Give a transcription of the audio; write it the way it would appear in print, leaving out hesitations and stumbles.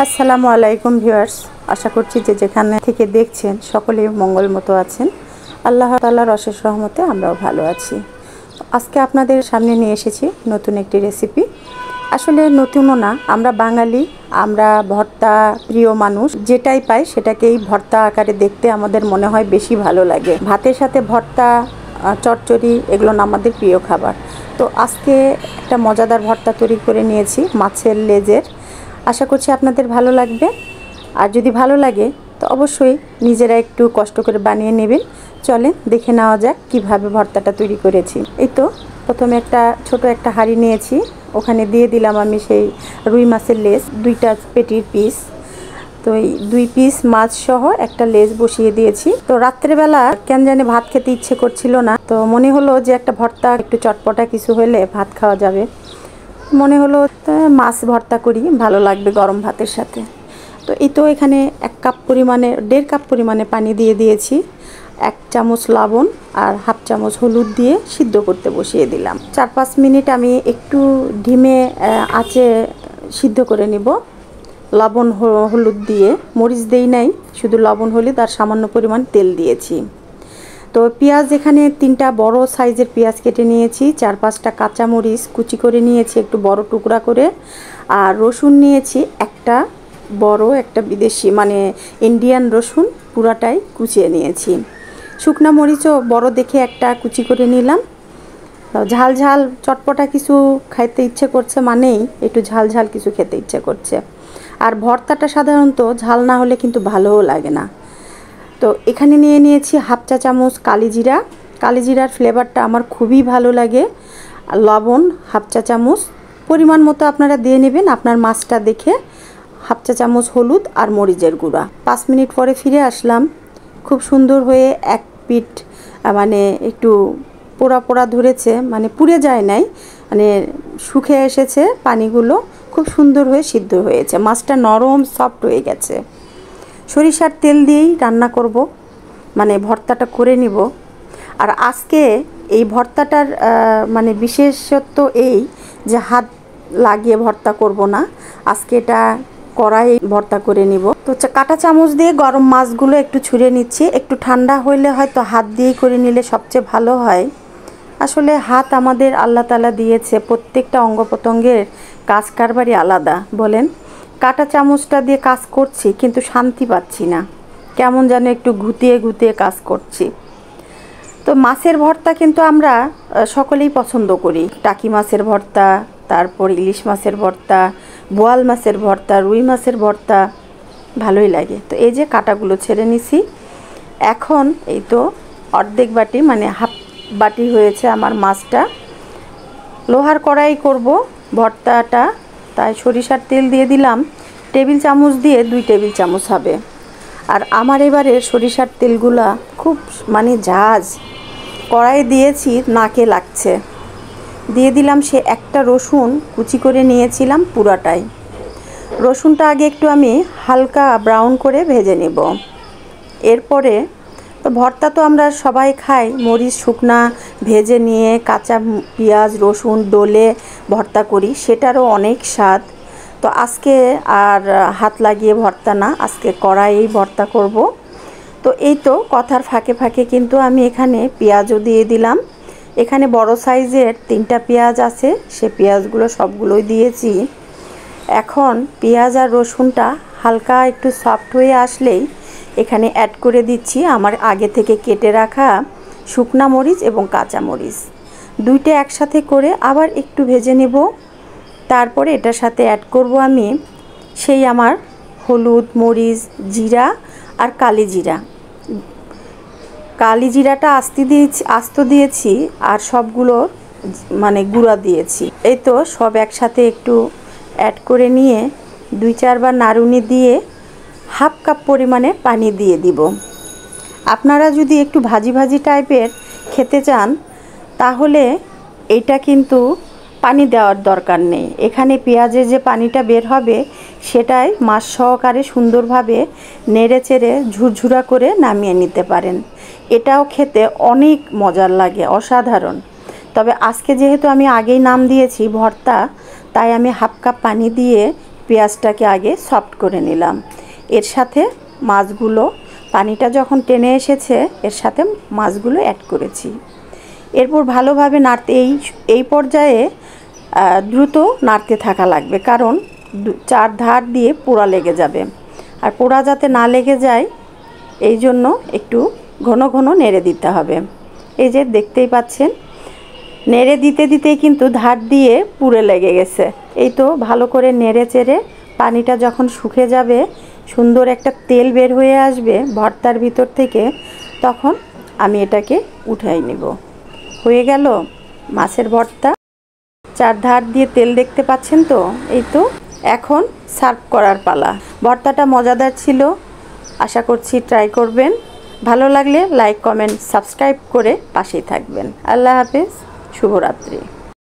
আসসালামু আলাইকুম ভিউয়ার্স, আশা করছি যে যেখানে থেকে দেখছেন সকলেই মঙ্গলমতো আছেন। আল্লাহ তাআলার অশেষ রহমতে আমরাও ভালো আছি। আজকে আপনাদের সামনে নিয়ে এসেছি নতুন একটি রেসিপি। আসলে নতুনও না, আমরা বাঙালি, আমরা ভর্তা প্রিয় মানুষ। যেটাই পাই সেটাকেই ভর্তা আকারে দেখতে আমাদের মনে হয় বেশি ভালো লাগে। ভাতের সাথে ভর্তা, চচ্চড়ি এগুলো না আমাদের প্রিয় খাবার। তো আজকে একটা মজাদার ভর্তা তৈরি করে নিয়েছি মাছের লেজের। আশা করছি আপনাদের ভালো লাগবে। আর যদি ভালো লাগে তো অবশ্যই নিজেরা একটু কষ্ট করে বানিয়ে নেবেন। চলেন দেখে নেওয়া যাক কীভাবে ভর্তাটা তৈরি করেছি। এই তো প্রথমে ছোট একটা হাঁড়ি নিয়েছি, ওখানে দিয়ে দিলাম আমি সেই রুই মাছের লেজ, 2টা পেটির পিস। তো এই 2 পিস মাছ সহ একটা লেজ বসিয়ে দিয়েছি। তো রাত্রেবেলা কেন জানি ভাত খেতে ইচ্ছে করছিল না, তো মনে হলো যে একটা ভর্তা একটু চটপটা কিছু হলে ভাত খাওয়া যাবে। মনে হলো মাছ ভর্তা করি, ভালো লাগবে গরম ভাতের সাথে। তো এই তো এখানে 1.5 কাপ পরিমাণে পানি দিয়ে দিয়েছি। 1 চামচ লবণ আর 1/2 চামচ হলুদ দিয়ে সিদ্ধ করতে বসিয়ে দিলাম। 4-5 মিনিট আমি একটু ধিমে আঁচে সিদ্ধ করে নিব। লবণ হলুদ দিয়ে, মরিচ দেই নাই, শুধু লবণ হলুদ আর সামান্য পরিমাণ তেল দিয়েছি। তো পেঁয়াজ এখানে 3টা বড় সাইজের পেঁয়াজ কেটে নিয়েছি, 4-5টা কাঁচামরিচ কুচি করে নিয়েছি একটু বড় টুকরা করে, আর রসুন নিয়েছি একটা বিদেশি মানে ইন্ডিয়ান রসুন পুরাটাই কুচিয়ে নিয়েছি। শুকনা মরিচও বড় দেখে একটা কুচি করে নিলাম। ঝাল ঝাল চটপটা কিছু খাইতে ইচ্ছে করছে, মানেই একটু ঝাল ঝাল কিছু খেতে ইচ্ছে করছে। আর ভর্তাটা সাধারণত ঝাল না হলে কিন্তু ভালোও লাগে না। তো এখানে নিয়ে নিয়েছি 1/2 চা চামচ কালিজিরা। কালিজিরার ফ্লেভারটা আমার খুবই ভালো লাগে। আর লবণ 1/2 চা চামচ, পরিমাণ মতো আপনারা দিয়ে নেবেন আপনার মাছটা দেখে। 1/2 চা চামচ হলুদ আর মরিচের গুঁড়া। 5 মিনিট পরে ফিরে আসলাম। খুব সুন্দর হয়ে এক পিঠ মানে একটু পোড়া পোড়া ধরেছে, মানে পুড়ে যায় নাই, মানে শুকে এসেছে পানিগুলো, খুব সুন্দর হয়ে সিদ্ধ হয়েছে। মাছটা নরম সফট হয়ে গেছে। সরিষার তেল দিয়েই রান্না করব, মানে ভর্তাটা করে নিব। আর আজকে এই ভর্তাটার মানে বিশেষত্ব এই যে হাত লাগিয়ে ভর্তা করব না, আজকে এটা কড়াই ভর্তা করে নিব। তো কাঁটা চামচ দিয়ে গরম মাছগুলো একটু ছুঁড়ে নিচ্ছি। একটু ঠান্ডা হইলে হয়তো হাত দিয়েই করে নিলে সবচেয়ে ভালো হয়। আসলে হাত আমাদের আল্লাহ তাআলা দিয়েছে, প্রত্যেকটা অঙ্গ প্রত্যঙ্গের কাজ কারবারই আলাদা। বলেন, কাঁটা চামচটা দিয়ে কাজ করছি কিন্তু শান্তি পাচ্ছি না, কেমন যেন একটু ঘুতিয়ে ঘুতিয়ে কাজ করছি। তো মাছের ভর্তা কিন্তু আমরা সকলেই পছন্দ করি। টাকি মাছের ভর্তা, তারপর ইলিশ মাছের ভর্তা, বোয়াল মাছের ভর্তা, রুই মাছের ভর্তা ভালোই লাগে। তো এই যে কাঁটাগুলো ছেড়ে নিছি। এখন এই তো অর্ধেক বাটি মানে হাফ বাটি হয়েছে আমার মাছটা। লোহার কড়াই করব ভর্তাটা, তাই সরিষার তেল দিয়ে দিলাম টেবিল চামচ দিয়ে 2 টেবিল চামচ হবে। আর আমার এবারে সরিষার তেলগুলা খুব মানে ঝাঁজ, কড়াই দিয়েছি নাকে লাগছে। দিয়ে দিলাম সে একটা রসুন কুচি করে নিয়েছিলাম পুরাটাই। রসুনটা আগে একটু আমি হালকা ব্রাউন করে ভেজে নেব। এরপরে তো ভর্তা তো আমরা সবাই খাই, মরিচ শুকনা ভেজে নিয়ে কাঁচা পেঁয়াজ রসুন ডলে ভর্তা করি, সেটারও অনেক স্বাদ। তো আজকে আর হাত লাগিয়ে ভর্তা না, আজকে কড়াইয়ে ভর্তা করব। তো এই তো কথার ফাঁকে ফাঁকে কিন্তু আমি এখানে পেঁয়াজও দিয়ে দিলাম। এখানে বড় সাইজের 3টা পেঁয়াজ আছে, সে পেঁয়াজগুলো সবগুলোই দিয়েছি। এখন পেঁয়াজ আর রসুনটা হালকা একটু সফট হয়ে আসলেই এখানে অ্যাড করে দিচ্ছি আমার আগে থেকে কেটে রাখা শুকনা মরিচ এবং কাঁচা মরিচ। 2টা একসাথে করে আবার একটু ভেজে নেব। তারপরে এটার সাথে অ্যাড করব আমি সেই আমার হলুদ মরিচ জিরা আর কালিজিরাটা আস্ত দিয়েছি আর সবগুলো মানে গুঁড়া দিয়েছি। এই তো সব একসাথে একটু অ্যাড করে নিয়ে 2-4 বার নাড়ুনি দিয়ে 1/2 কাপ পরিমাণে পানি দিয়ে দিব। আপনারা যদি একটু ভাজি ভাজি টাইপের খেতে চান তাহলে এটা কিন্তু পানি দেওয়ার দরকার নেই। এখানে পেঁয়াজের যে পানিটা বের হবে সেটাই মাছ সহকারে সুন্দরভাবে নেড়ে চেড়ে ঝুরঝুরা করে নামিয়ে নিতে পারেন। এটাও খেতে অনেক মজার লাগে, অসাধারণ। তবে আজকে যেহেতু আমি আগেই নাম দিয়েছি ভর্তা, তাই আমি 1/2 কাপ পানি দিয়ে পেঁয়াজটাকে আগে সফট করে নিলাম। এর সাথে মাছগুলো পানিটা যখন টেনে এসেছে এর সাথে মাছগুলো অ্যাড করেছি। এরপর ভালোভাবে নাড়তে এই পর্যায়ে দ্রুত নাড়তে থাকা লাগবে, কারণ চার ধার দিয়ে পোড়া লেগে যাবে। আর পোড়া যাতে না লেগে যায় এই জন্য একটু ঘন ঘন নেড়ে দিতে হবে। এই যে দেখতেই পাচ্ছেন, নেড়ে দিতে দিতেই কিন্তু ধার দিয়ে পুড়ে লেগে গেছে। এই তো ভালো করে নেড়ে চেড়ে পানিটা যখন শুকিয়ে যাবে, সুন্দর একটা তেল বের হয়ে আসবে ভর্তার ভিতর থেকে, তখন আমি এটাকে উঠাই নিব। হয়ে গেল মাছের ভর্তা। চার ধার দিয়ে তেল দেখতে পাচ্ছেন তো? এই তো এখন সার্ভ করার পালা। ভর্তাটা মজাদার ছিল, আশা করছি ট্রাই করবেন। ভালো লাগলে লাইক, কমেন্ট, সাবস্ক্রাইব করে পাশেই থাকবেন। আল্লাহ হাফেজ, শুভরাত্রি।